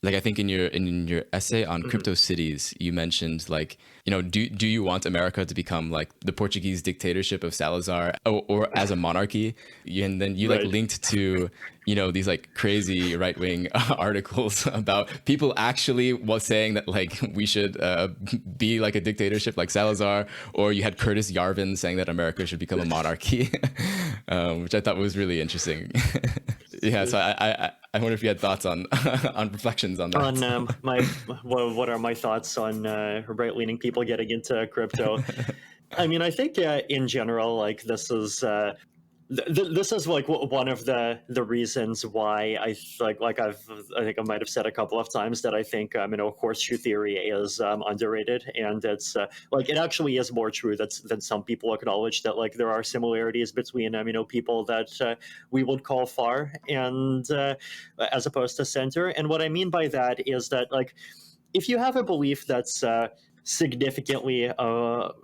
like I think in your essay on crypto cities, you mentioned like, do you want America to become like the Portuguese dictatorship of Salazar, or as a monarchy? And then you like Right. linked to, these like crazy right wing articles about people actually was saying that like we should be like a dictatorship like Salazar, or you had Curtis Yarvin saying that America should become a monarchy, which I thought was really interesting. Yeah, so I wonder if you had thoughts on on reflections on that. On my what are my thoughts on right-leaning people getting into crypto? I mean, I think in general, like this is like one of the reasons why I think I might have said a couple of times that I think horseshoe theory is underrated, and it's like it actually is more true than some people acknowledge, that like there are similarities between people that we would call far and as opposed to center. And what I mean by that is that like if you have a belief that's significantly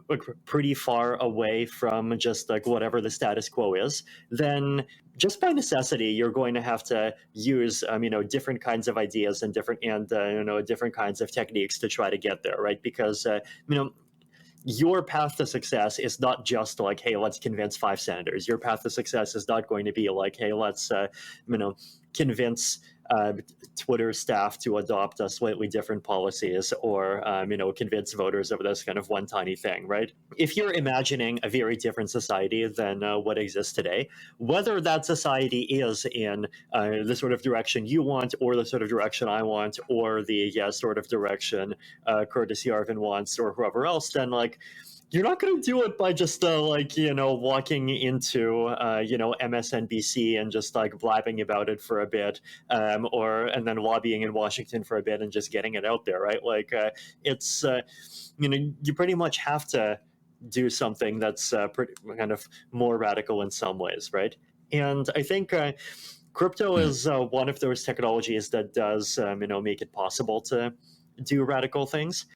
like pretty far away from just like whatever the status quo is, then just by necessity you're going to have to use different kinds of ideas and different kinds of techniques to try to get there, right? Because your path to success is not just like, hey, let's convince 5 senators. Your path to success is not going to be like, hey, let's convince Twitter staff to adopt slightly different policies, or convince voters of this kind of one tiny thing, right? If you're imagining a very different society than what exists today, whether that society is in the sort of direction you want, or the sort of direction I want, or the sort of direction Curtis Yarvin wants, or whoever else, then like you're not going to do it by just walking into MSNBC and just like blabbing about it for a bit, and then lobbying in Washington for a bit and just getting it out there, right? Like it's you pretty much have to do something that's pretty kind of more radical in some ways, right? And I think crypto is one of those technologies that does make it possible to do radical things.